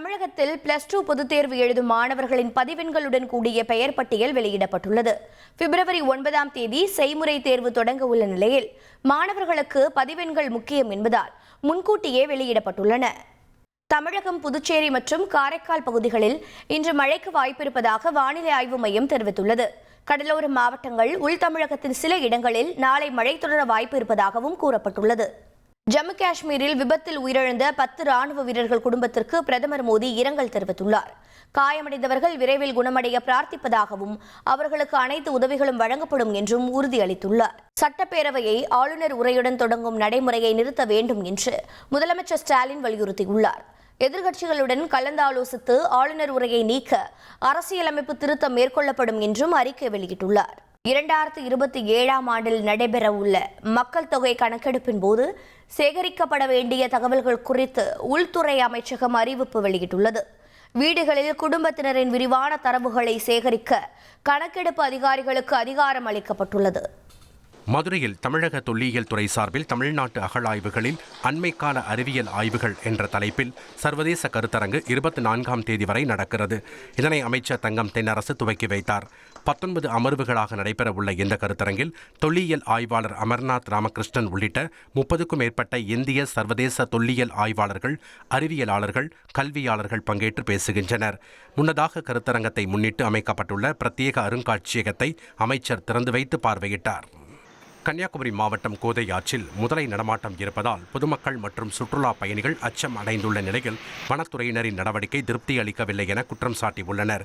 தமிழகத்தில் +2 பொதுத் தேர்வு எழுதும் மாணவர்களின் பதிவெண்களுடன் கூடிய பெயர் பட்டியல் வெளியிடப்பட்டுள்ளது. பிப்ரவரி 9ஆம் தேதி செய்முறை தேர்வு தொடங்க உள்ள நிலையில் மாணவர்களுக்கு பதிவெண்கள் முக்கியம் என்பதால் முன்கூட்டியே வெளியிடப்பட்டுள்ளன. தமிழகம், புதுச்சேரி மற்றும் காரைக்கால் பகுதிகளில் இன்று மழைக்கு வாய்ப்பிருப்பதாக வானிலை ஆய்வு மையம் தெரிவித்துள்ளது. கடலோர மாவட்டங்கள், உள் தமிழகத்தின் சில இடங்களில் நாளை மழை தொடர வாய்ப்பு இருப்பதாகவும் கூறப்பட்டுள்ளது. ஜம்மு காஷ்மீரில் விபத்தில் உயிரிழந்த 10 ராணுவ வீரர்கள் குடும்பத்திற்கு பிரதமர் மோடி இரங்கல் தெரிவித்துள்ளார். காயமடைந்தவர்கள் விரைவில் குணமடைய பிரார்த்திப்பதாகவும் அவர்களுக்கு அனைத்து உதவிகளும் வழங்கப்படும் என்றும் உறுதியளித்துள்ளார். சட்டப்பேரவையை ஆளுநர் உரையுடன் தொடங்கும் நடைமுறையை நிறுத்த வேண்டும் என்று முதலமைச்சர் ஸ்டாலின் வலியுறுத்தியுள்ளார். எதிர்க்கட்சிகளுடன் கலந்தாலோசித்து ஆளுநர் உரையை நீக்க அரசியலமைப்பு திருத்தம் மேற்கொள்ளப்படும் என்றும் அறிக்கை வெளியிட்டுள்ளார். 2027ஆம் ஆண்டில் நடைபெறவுள்ள மக்கள் தொகை கணக்கெடுப்பின் போது சேகரிக்கப்பட வேண்டிய தகவல்கள் குறித்து உள்துறை அமைச்சகம் அறிவிப்பு வெளியிட்டுள்ளது. வீடுகளில் குடும்பத்தினரின் விரிவான தரவுகளை சேகரிக்க கணக்கெடுப்பு அதிகாரிகளுக்கு அதிகாரம் அளிக்கப்பட்டுள்ளது. மதுரையில் தமிழக தொல்லியல் துறை சார்பில் தமிழ்நாட்டு அகழாய்வுகளில் அண்மைக்கால அறிவியல் ஆய்வுகள் என்ற தலைப்பில் சர்வதேச கருத்தரங்கு 24ஆம் தேதி வரை நடக்கிறது. இதனை அமைச்சர் தங்கம் தென்னரசு துவக்கி வைத்தார். 19 அமர்வுகளாக நடைபெறவுள்ள இந்த கருத்தரங்கில் தொல்லியல் ஆய்வாளர் அமர்நாத் ராமகிருஷ்ணன் உள்ளிட்ட 30க்கும் மேற்பட்ட இந்திய சர்வதேச தொல்லியல் ஆய்வாளர்கள், அறிவியலாளர்கள், கல்வியாளர்கள் பங்கேற்று பேசுகின்றனர். முன்னதாக கருத்தரங்கத்தை முன்னிட்டு அமைக்கப்பட்டுள்ள பிரத்யேக அருங்காட்சியகத்தை அமைச்சர் திறந்து வைத்து பார்வையிட்டார். கன்னியாகுமரி மாவட்டம் கோதை ஆற்றில் முதலை நடமாட்டம் இருப்பதால் பொதுமக்கள் மற்றும் சுற்றுலா பயணிகள் அச்சம் அடைந்துள்ள நிலையில் வனத்துறையினரின் நடவடிக்கை திருப்தி அளிக்கவில்லை என குற்றம் சாட்டியுள்ளனர்.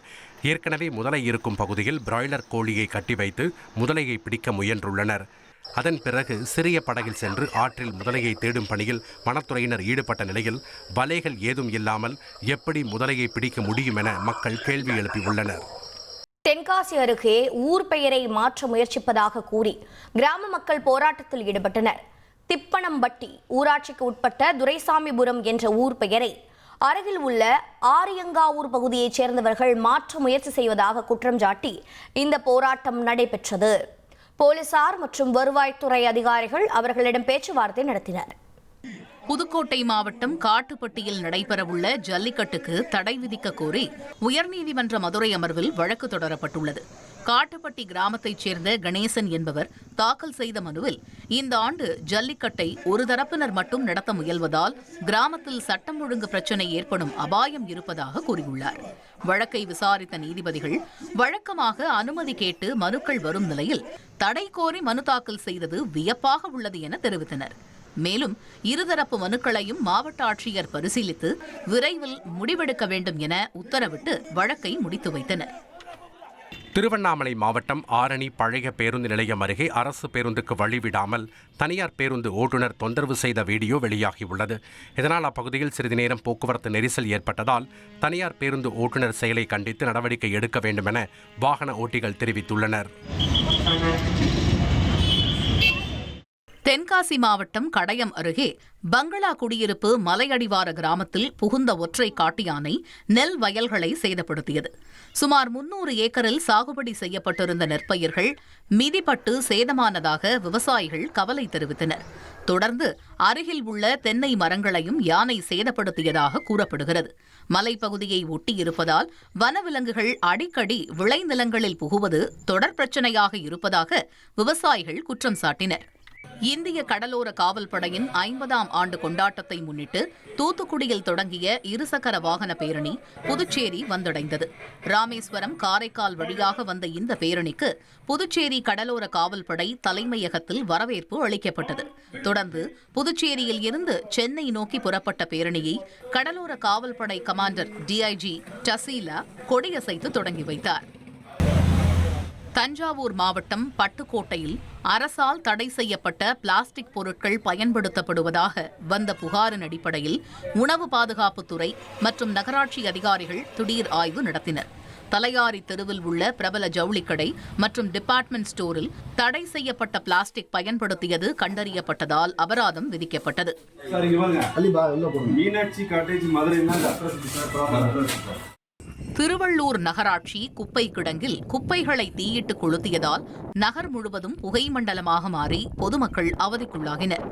ஏற்கனவே முதலை இருக்கும் பகுதியில் பிராய்லர் கோழியை கட்டி வைத்து முதலையை பிடிக்க முயன்றுள்ளனர். அதன் பிறகு சிறிய படகில் சென்று ஆற்றில் முதலையை தேடும் பணியில் வனத்துறையினர் ஈடுபட்ட நிலையில் வலைகள் ஏதும் இல்லாமல் எப்படி முதலையை பிடிக்க முடியும் என மக்கள் கேள்வி எழுப்பியுள்ளனர். தென்காசி அருகே ஊர் பெயரை மாற்ற முயற்சிப்பதாக கூறி கிராம மக்கள் போராட்டத்தில் ஈடுபட்டனர். திப்பனம்பட்டி ஊராட்சிக்கு உட்பட்ட துரைசாமிபுரம் என்ற ஊர் பெயரை அருகில் உள்ள ஆரியங்காவூர் பகுதியைச் சேர்ந்தவர்கள் மாற்ற முயற்சி செய்வதாக குற்றம் சாட்டி இந்த போராட்டம் நடைபெற்றது. போலீசார் மற்றும் வருவாய்த்துறை அதிகாரிகள் அவர்களிடம் பேச்சுவார்த்தை நடத்தினர். புதுக்கோட்டை மாவட்டம் காட்டுப்பட்டியில் நடைபெறவுள்ள ஜல்லிக்கட்டுக்கு தடை விதிக்க கோரி உயர்நீதிமன்ற மதுரை அமர்வில் வழக்கு தொடரப்பட்டுள்ளது. காட்டுப்பட்டி கிராமத்தைச் சேர்ந்த கணேசன் என்பவர் தாக்கல் செய்த மனுவில் இந்த ஆண்டு ஜல்லிக்கட்டை ஒரு தரப்பினர் மட்டும் நடத்த முயல்வதால் கிராமத்தில் சட்டம் ஒழுங்கு பிரச்சினை ஏற்படும் அபாயம் இருப்பதாக கூறியுள்ளார். வழக்கை விசாரித்த நீதிபதிகள் வழக்கமாக அனுமதி கேட்டு மனுக்கள் வரும் நிலையில் தடை கோரி மனு தாக்கல் செய்தது வியப்பாக உள்ளது என தெரிவித்தனர். மேலும் இருதரப்பு மனுக்களையும் மாவட்ட ஆட்சியர் பரிசீலித்து விரைவில் முடிவெடுக்க வேண்டும் என உத்தரவிட்டு வழக்கை முடித்து வைத்தனர். திருவண்ணாமலை மாவட்டம் ஆரணி பழைய பேருந்து நிலையம் அருகே அரசு பேருந்துக்கு வழிவிடாமல் தனியார் பேருந்து ஓட்டுநர் தொந்தரவு செய்த வீடியோ வெளியாகியுள்ளது. இதனால் அப்பகுதியில் சிறிது நேரம் போக்குவரத்து நெரிசல் ஏற்பட்டதால் தனியார் பேருந்து ஓட்டுநர் செயலை கண்டித்து நடவடிக்கை எடுக்க வேண்டும் என வாகன ஓட்டிகள் தெரிவித்துள்ளனர். தென்காசி மாவட்டம் கடையம் அருகே பங்களா குடியிருப்பு மலையடிவார கிராமத்தில் புகுந்த ஒற்றை காட்டு யானை நெல் வயல்களை சேதப்படுத்தியது. சுமார் 300 ஏக்கரில் சாகுபடி செய்யப்பட்டிருந்த நெற்பயிர்கள் மிதிப்பட்டு சேதமானதாக விவசாயிகள் கவலை தெரிவித்தனர். தொடர்ந்து அருகில் உள்ள தென்னை மரங்களையும் யானை சேதப்படுத்தியதாக கூறப்படுகிறது. மலைப்பகுதியை ஒட்டியிருப்பதால் வனவிலங்குகள் அடிக்கடி விளைநிலங்களில் புகுவது தொடர் பிரச்சினையாக இருப்பதாக விவசாயிகள் குற்றம் சாட்டினர். இந்திய கடலோர காவல் படையின் 50ஆம் ஆண்டு கொண்டாட்டத்தை முன்னிட்டு தூத்துக்குடியில் தொடங்கிய இருசக்கர வாகன பேரணி புதுச்சேரி வந்தடைந்தது. ராமேஸ்வரம், காரைக்கால் வழியாக வந்த இந்த பேரணிக்கு புதுச்சேரி கடலோர காவல் படை தலைமையகத்தில் வரவேற்பு அளிக்கப்பட்டது. தொடர்ந்து புதுச்சேரியில் இருந்து சென்னை நோக்கி புறப்பட்ட பேரணியை கடலோர காவல் படை கமாண்டர் டிஐஜி டசீலா கொடியசைத்து தொடங்கி வைத்தார். தஞ்சாவூர் மாவட்டம் பட்டுக்கோட்டையில் அரசால் தடை செய்யப்பட்ட பிளாஸ்டிக் பொருட்கள் பயன்படுத்தப்படுவதாக வந்த புகாரின் அடிப்படையில் உணவு பாதுகாப்புத்துறை மற்றும் நகராட்சி அதிகாரிகள் திடீர் ஆய்வு நடத்தினர். தலையாரி தெருவில் உள்ள பிரபல ஜவுளிக்கடை மற்றும் டிபார்ட்மெண்ட் ஸ்டோரில் தடை செய்யப்பட்ட பிளாஸ்டிக் பயன்படுத்தியது கண்டறியப்பட்டதால் அபராதம் விதிக்கப்பட்டது. திருவள்ளூர் நகராட்சி குப்பை கிடங்கில் குப்பைகளை தீயிட்டு கொளுத்தியதால் நகர் முழுவதும் புகை மண்டலமாக மாறி பொதுமக்கள் அவதிக்குள்ளாகினர்.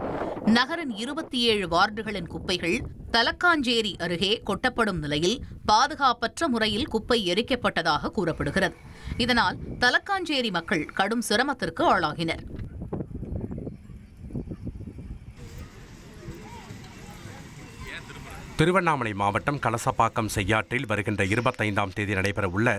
நகரின் 27 வார்டுகளின் குப்பைகள் தலக்காஞ்சேரி அருகே கொட்டப்படும் நிலையில் பாதுகாப்பற்ற முறையில் குப்பை எரிக்கப்பட்டதாக கூறப்படுகிறது. இதனால் தலக்காஞ்சேரி மக்கள் கடும் சிரமத்திற்கு ஆளாகினர். திருவண்ணாமலை மாவட்டம் கலசப்பாக்கம் செய்யாற்றில் வருகின்ற 25ஆம் தேதி நடைபெறவுள்ள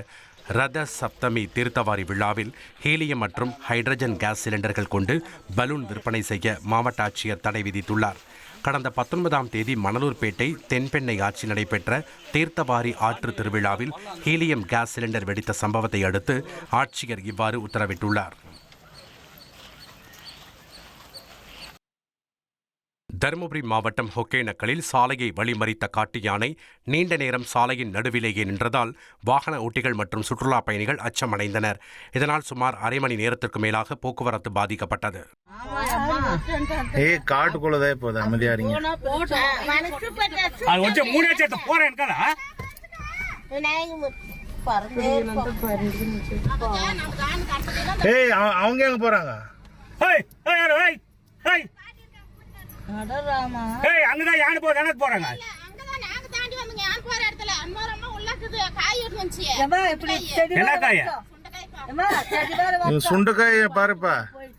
ரத சப்தமி தீர்த்தவாரி விழாவில் ஹீலியம் மற்றும் ஹைட்ரஜன் கேஸ் சிலிண்டர்கள் கொண்டு பலூன் விற்பனை செய்ய மாவட்ட ஆட்சியர் தடை விதித்துள்ளார். கடந்த 19ஆம் தேதி மணலூர்பேட்டை தென்பெண்ணை ஆட்சியில் நடைபெற்ற தீர்த்தவாரி ஆற்று திருவிழாவில் ஹீலியம் கேஸ் சிலிண்டர் வெடித்த சம்பவத்தை அடுத்து ஆட்சியர் இவ்வாறு உத்தரவிட்டுள்ளார். தருமபுரி மாவட்டம் ஒகேனக்கலில் சாலையை வழிமறித்த காட்டு யானை நீண்ட நேரம் சாலையின் நடுவிலேயே நின்றதால் வாகன ஓட்டிகள் மற்றும் சுற்றுலா பயணிகள் அச்சமடைந்தனர். இதனால் சுமார் அரை மணி நேரத்திற்கு மேலாக போக்குவரத்து பாதிக்கப்பட்டது. காட்டுக்குள்ளதே போது அமைதியாரிங்க. அவங்க எங்க போறாங்க? அங்கதான் யானை போறாங்க. சுண்டைக்காய் பாருப்பா,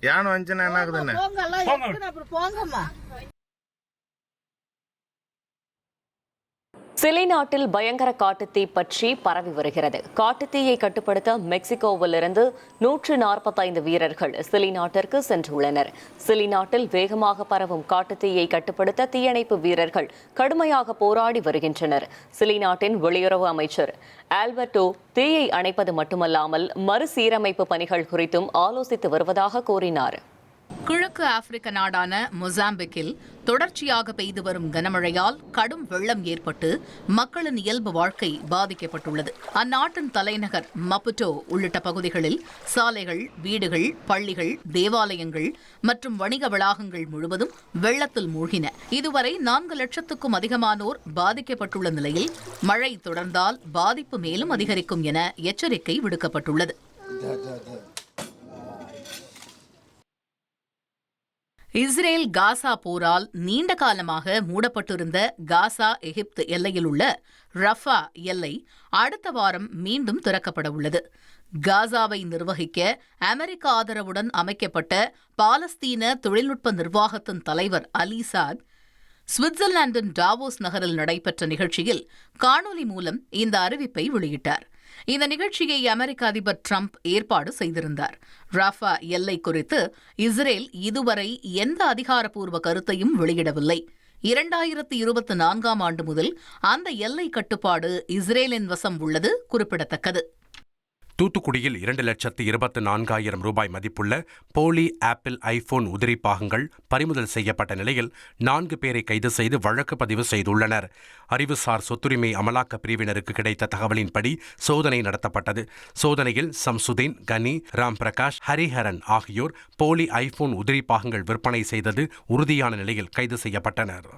யானை வந்துச்சுன்னா என்ன ஆகுதுன்னு. சிலி நாட்டில் பயங்கர காட்டுத்தீ பற்றி பரவி வருகிறது. காட்டுத்தீயை கட்டுப்படுத்த மெக்சிகோவிலிருந்து 145 வீரர்கள் சிலி நாட்டிற்கு சென்றுள்ளனர். சிலி நாட்டில் வேகமாக பரவும் காட்டுத்தீயை கட்டுப்படுத்த தீயணைப்பு வீரர்கள் கடுமையாக போராடி வருகின்றனர். சிலி நாட்டின் வெளியுறவு அமைச்சர் ஆல்பர்டோ தீயை அணைப்பது மட்டுமல்லாமல் மறுசீரமைப்பு பணிகள் குறித்தும் ஆலோசித்து வருவதாக கூறினார். கிழக்கு ஆப்பிரிக்க நாடான மொசாம்பிக்கில் தொடர்ச்சியாக பெய்து வரும் கனமழையால் கடும் வெள்ளம் ஏற்பட்டு மக்களின் இயல்பு வாழ்க்கை பாதிக்கப்பட்டுள்ளது. அந்நாட்டின் தலைநகர் மப்புட்டோ உள்ளிட்ட பகுதிகளில் சாலைகள், வீடுகள், பள்ளிகள், தேவாலயங்கள் மற்றும் வணிக வளாகங்கள் முழுவதும் வெள்ளத்தில் மூழ்கின. இதுவரை 4 லட்சத்துக்கும் அதிகமானோர் பாதிக்கப்பட்டுள்ள நிலையில் மழை தொடர்ந்தால் பாதிப்பு மேலும் அதிகரிக்கும் என எச்சரிக்கை விடுக்கப்பட்டுள்ளது. இஸ்ரேல் காசா போரால் நீண்ட காலமாக மூடப்பட்டிருந்த காசா எகிப்து எல்லையில் உள்ள ரஃபா எல்லை அடுத்த வாரம் மீண்டும் திறக்கப்பட உள்ளது. காசாவை நிர்வகிக்க அமெரிக்க ஆதரவுடன் அமைக்கப்பட்ட பாலஸ்தீன தொழில்நுட்ப நிர்வாகத்தின் தலைவர் அலி சாத் சுவிட்சர்லாந்தின் டாவோஸ் நகரில் நடைபெற்ற நிகழ்ச்சியில் காணொலி மூலம் இந்த அறிவிப்பை வெளியிட்டார். இந்த நிகழ்ச்சியை அமெரிக்க அதிபர் டிரம்ப் ஏற்பாடு செய்திருந்தார். ராஃபா எல்லை குறித்து இஸ்ரேல் இதுவரை எந்த அதிகாரப்பூர்வ கருத்தையும் வெளியிடவில்லை. 2024ஆம் ஆண்டு முதல் அந்த எல்லை கட்டுப்பாடு இஸ்ரேலின் வசம் உள்ளது குறிப்பிடத்தக்கது. தூத்துக்குடியில் 2,24,000 ரூபாய் மதிப்புள்ள போலி ஆப்பிள் ஐபோன் உதிரி பாகங்கள் பறிமுதல் செய்யப்பட்ட நிலையில் 4 பேரை கைது செய்து வழக்கு பதிவு செய்துள்ளனர். அறிவுசார் சொத்துரிமை அமலாக்க பிரிவினருக்கு கிடைத்த தகவலின்படி சோதனை நடத்தப்பட்டது. சோதனையில் சம்சுதீன், கனி, ராம் பிரகாஷ், ஹரிஹரன் ஆகியோர் போலி ஐபோன் உதிரி பாகங்கள் விற்பனை செய்தது உறுதியான நிலையில் கைது செய்யப்பட்டனர்.